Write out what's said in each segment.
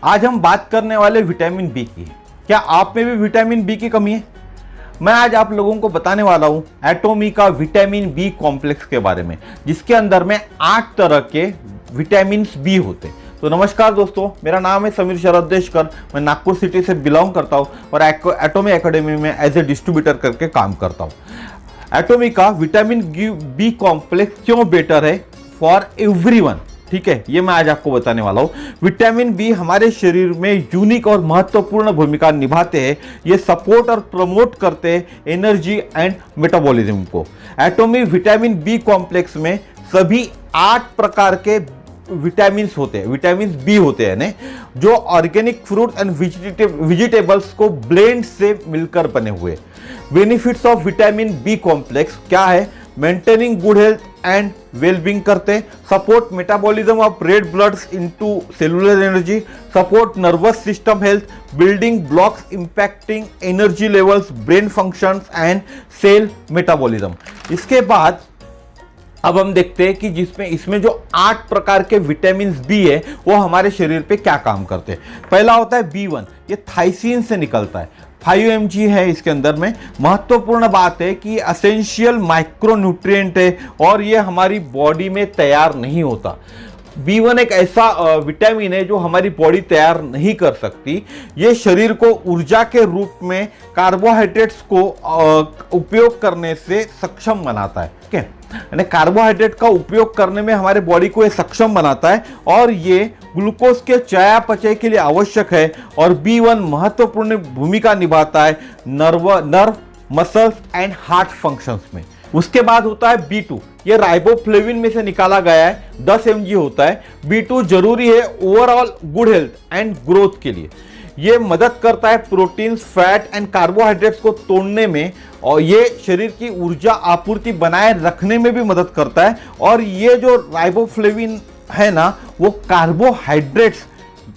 आज हम बात करने वाले विटामिन बी की। क्या आप में भी विटामिन बी की कमी है? मैं आज आप लोगों को बताने वाला हूं एटोमी का विटामिन बी कॉम्प्लेक्स के बारे में, जिसके अंदर में 8 तरह के विटामिन बी होते हैं। तो नमस्कार दोस्तों, मेरा नाम है समीर शरद देशकर। मैं नागपुर सिटी से बिलोंग करता हूं और एटोमी एकेडमी में एज ए डिस्ट्रीब्यूटर करके काम करता हूं। एटोमी का विटामिन बी कॉम्प्लेक्स क्यों बेटर है फॉर एवरीवन, ठीक है, ये मैं आज आपको बताने वाला हूं। विटामिन बी हमारे शरीर में यूनिक और महत्वपूर्ण भूमिका निभाते हैं। ये सपोर्ट और प्रमोट करते हैं एनर्जी एंड मेटाबॉलिज्म को। एटोमी विटामिन बी कॉम्प्लेक्स में सभी 8 प्रकार के विटामिन होते हैं, विटामिन बी होते हैं ने, जो ऑर्गेनिक फ्रूट एंड वेजिटेबल्स को ब्लेंड से मिलकर बने हुए। Benefits of vitamin B complex क्या है? Maintaining good health and wellbeing करते, support metabolism of red bloods into cellular energy, support nervous system health, building blocks impacting energy levels, brain functions and cell metabolism. इसके बाद अब हम देखते हैं कि इसमें जो 8 प्रकार के विटामिन बी है वो हमारे शरीर पे क्या काम करते हैं। पहला होता है B1, ये थाइसिन से निकलता है, 5 mg है इसके अंदर में। महत्वपूर्ण बात है कि एसेंशियल माइक्रोन्यूट्रिएंट है और ये हमारी बॉडी में तैयार नहीं होता। B1 एक ऐसा विटामिन है जो हमारी बॉडी तैयार नहीं कर सकती। ये शरीर को ऊर्जा के रूप में कार्बोहाइड्रेट्स को उपयोग करने से सक्षम बनाता है, ठीक है, यानी कार्बोहाइड्रेट का उपयोग करने में हमारे बॉडी को ये सक्षम बनाता है और ये ग्लूकोज के चयापचय के लिए आवश्यक है। और B1 महत्वपूर्ण भूमिका निभाता है nerve, muscles and heart functions में। उसके बाद होता है B2, ये राइबोफ्लेविन में से निकाला गया है, 10 mg होता है। B2 जरूरी है overall good health and growth के लिए। ये मदद करता है प्रोटीन्स, फैट एंड कार्बोहाइड्रेट्स को तोड़ने में और ये शरीर की ऊर्जा आपूर्ति बनाए रखने में भी मदद करता है। और ये जो राइबोफ्लेविन है ना, वो कार्बोहाइड्रेट्स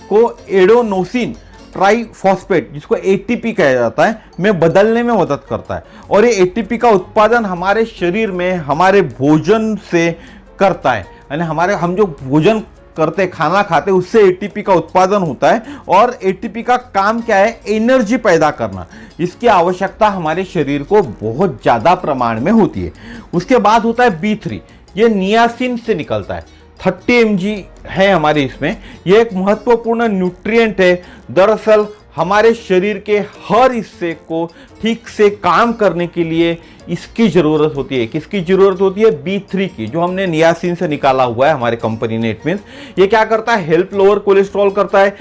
को एडेनोसिन ट्राइफॉस्फेट, जिसको एटीपी कहा जाता है, में बदलने में मदद करता है। और ये एटीपी का उत्पादन हमारे शरीर में हमारे भोजन से करता है, यानी हम जो भोजन करते, खाना खाते, उससे एटीपी का उत्पादन होता है। और एटीपी का काम क्या है? एनर्जी पैदा करना। इसकी आवश्यकता हमारे शरीर को बहुत ज्यादा प्रमाण में होती है। उसके बाद होता है B3, ये नियासिन से निकलता है, 30 mg है हमारे इसमें। यह एक महत्वपूर्ण न्यूट्रिएंट है। दरअसल हमारे शरीर के हर हिस्से को ठीक से काम करने के लिए इसकी जरूरत होती है। किसकी जरूरत होती है? B3 की, जो हमने नियासिन से निकाला हुआ है हमारे कंपनी ने। इट मींस ये क्या करता है? हेल्प लोअर कोलेस्ट्रॉल करता है,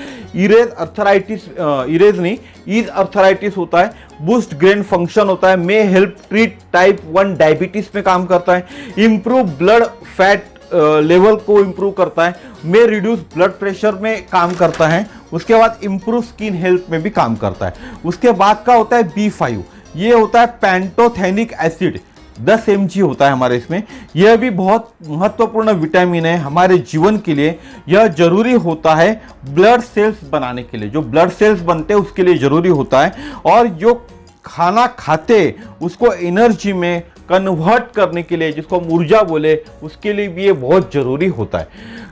ईज अर्थराइटिस होता है, बूस्ट ग्रेन फंक्शन होता है, may help treat type 1 diabetes में काम करता है, इंप्रूव ब्लड फैट लेवल को इंप्रूव करता है, में रिड्यूस ब्लड प्रेशर में काम करता है। उसके बाद इंप्रूव स्किन हेल्थ में भी काम करता है। उसके बाद का होता है B5, ये होता है पैंटोथेनिक एसिड, 10 mg होता है हमारे इसमें। यह भी बहुत महत्वपूर्ण विटामिन है हमारे जीवन के लिए। यह जरूरी होता है ब्लड सेल्स बनाने के लिए, जो ब्लड सेल्स बनते हैं उसके लिए जरूरी होता है। और जो खाना खाते उसको एनर्जी में कन्वर्ट करने के लिए, जिसको हम ऊर्जा बोले, उसके लिए भी ये बहुत जरूरी होता है।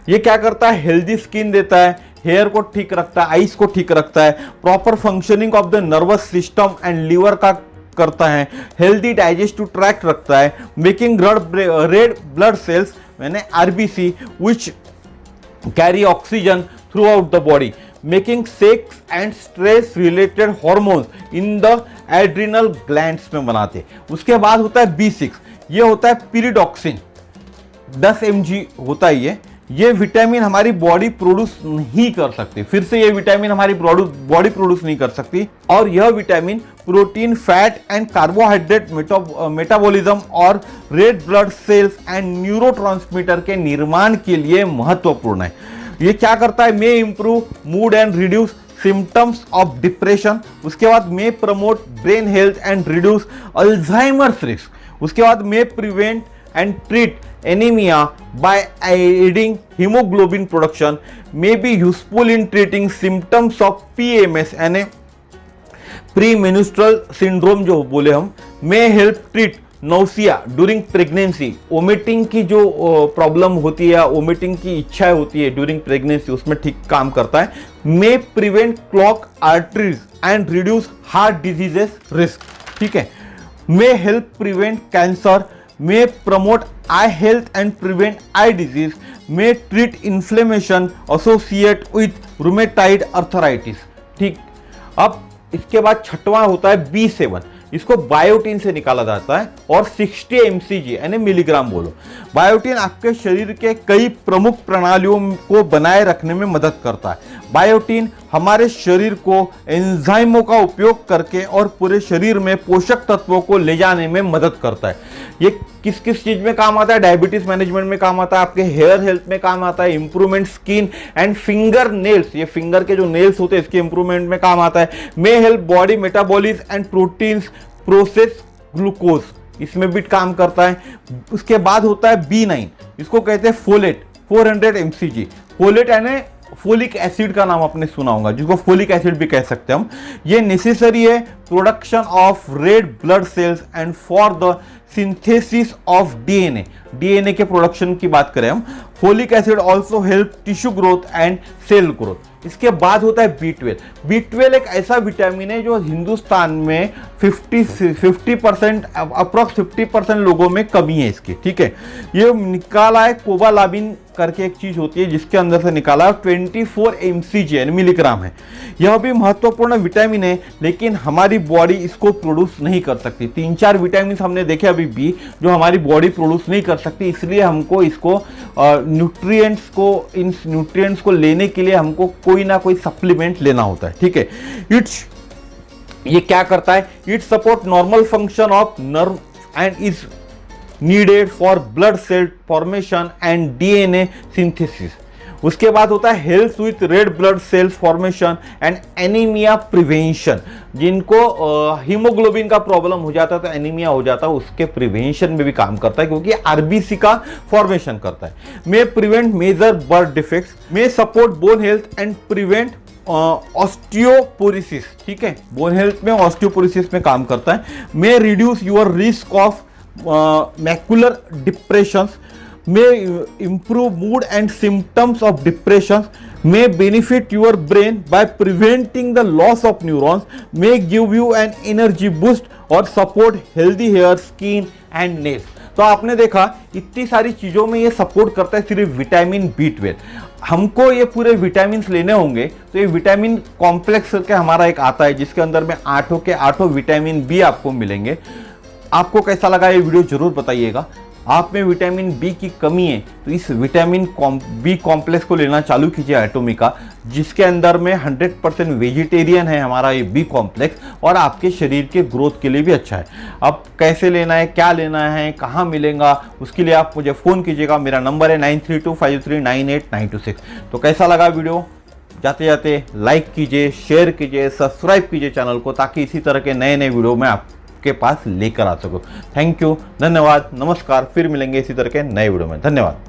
ये क्या करता है? हेल्दी स्किन देता है, हेयर को ठीक रखता है, आईज को ठीक रखता है, proper functioning of the nervous system and liver का करता है, हेल्दी डाइजेस्टिव ट्रैक्ट रखता है, मेकिंग रेड ब्लड सेल्स यानी RBC which carry oxygen throughout the body, making sex and stress related hormones in the adrenal glands में बनाते। उसके बाद होता है B6, ये होता है पीरिडॉक्सिन, 10 mg होता है। ये विटामिन हमारी बॉडी प्रोड्यूस नहीं कर सकती, फिर से ये विटामिन हमारी बॉडी प्रोड्यूस नहीं कर सकती। और यह vitamin protein, fat and carbohydrate metabolism और red blood cells and neurotransmitter के निर्माण के लिए महत्वपूर्ण है। ये क्या करता है? May improve mood and reduce symptoms of depression. उसके बाद may promote brain health and reduce Alzheimer's risk. उसके बाद may prevent and treat anaemia by adding haemoglobin production, may be useful in treating symptoms of PMS यानी pre menstrual syndrome जो बोले हम, may help treat nausea during pregnancy, vomiting की जो problem होती है, वोमिटिंग की इच्छा होती है ड्यूरिंग प्रेगनेंसी, उसमें ठीक काम करता है। May prevent clog arteries and reduce heart diseases risk, ठीक है। May help prevent cancer, may promote eye health and prevent eye disease, may treat inflammation associated with rheumatoid arthritis, ठीक। अब इसके बाद छठवां होता है B7, इसको बायोटिन से निकाला जाता है और 60 mcg यानी मिलीग्राम बोलो। बायोटिन आपके शरीर के कई प्रमुख प्रणालियों को बनाए रखने में मदद करता है। बायोटिन हमारे शरीर को एंजाइमों का उपयोग करके और पूरे शरीर में पोषक तत्वों को ले जाने में मदद करता है। ये किस किस चीज में काम आता है? डायबिटीज मैनेजमेंट में काम आता है, आपके हेयर हेल्थ में काम आता है, improvement skin and finger nails, ये फिंगर के जो नेल्स होते हैं इसके इंप्रूवमेंट में काम आता है। May help body metabolism and proteins process glucose, इसमें भी काम करता है। उसके बाद होता है B9, इसको कहते हैं फोलेट, 400 mcg। फोलेट यानी फोलिक एसिड का नाम आपने सुना होगा, जिसको फोलिक एसिड भी कह सकते हैं हम। ये नेसेसरी है production of red blood cells and for the synthesis of DNA, DNA के प्रोडक्शन की बात करें हम। Folic acid also help tissue growth and cell growth. इसके बाद होता है B12। B12 एक ऐसा विटामिन है जो हिंदुस्तान में 50% अप्रॉक्स 50% लोगों में कमी है इसकी, ठीक है। ये निकाला है कोबालामिन करके एक चीज होती है जिसके अंदर से निकाला है, 24 mcg यानी मिलीग्राम है। यह भी महत्वपूर्ण विटामिन है, लेकिन हमारी बॉडी इसको प्रोड्यूस नहीं कर सकती। 3-4 विटामिन हमने देखे अभी भी जो हमारी बॉडी प्रोड्यूस नहीं कर सकती, इसलिए हमको इसको इन न्यूट्रिएंट्स को लेने के लिए हमको कोई ना कोई सप्लीमेंट लेना होता है, ठीक है। ये क्या करता है? It support normal function of nerve and is needed for blood cell formation and DNA synthesis. उसके बाद होता है help with red blood cells formation and anaemia prevention. जिनको हीमोग्लोबिन का प्रॉब्लम हो जाता है तो एनीमिया हो जाता है, उसके प्रिवेंशन में भी काम करता है क्योंकि आरबीसी का फॉर्मेशन करता है। May prevent major birth defects, may support bone health and prevent osteoporosis, ठीक है। बोन हेल्थ में ऑस्टियोपोरोसिस में काम करता है। मे reduce your risk of macular depressions, may improve mood and symptoms of depression, may benefit your brain by preventing the loss of neurons, may give you an energy boost और support healthy hair, skin and nails। तो आपने देखा इतनी सारी चीजों में ये support करता है सिर्फ विटामिन B12। हमको ये पूरे विटामिन लेने होंगे तो ये विटामिन कॉम्प्लेक्स करके हमारा एक आता है जिसके अंदर में 8 के 8 विटामिन बी आपको मिलेंगे। आपको कैसा लगा ये वीडियो जरूर बताइएगा। आप में विटामिन बी की कमी है तो इस विटामिन बी कॉम्प्लेक्स को लेना चालू कीजिए एटोमिका, जिसके अंदर में 100% वेजिटेरियन है हमारा ये बी कॉम्प्लेक्स और आपके शरीर के ग्रोथ के लिए भी अच्छा है। अब कैसे लेना है, क्या लेना है, कहाँ मिलेगा, उसके लिए आप मुझे फ़ोन कीजिएगा। मेरा नंबर है 9325398926। तो कैसा लगा वीडियो? जाते जाते लाइक कीजिए, शेयर कीजिए, सब्सक्राइब कीजिए चैनल को, ताकि इसी तरह के नए नए वीडियो मैं आपके पास लेकर आ सकूं। थैंक यू, धन्यवाद, नमस्कार। फिर मिलेंगे इसी तरह के नए वीडियो में। धन्यवाद।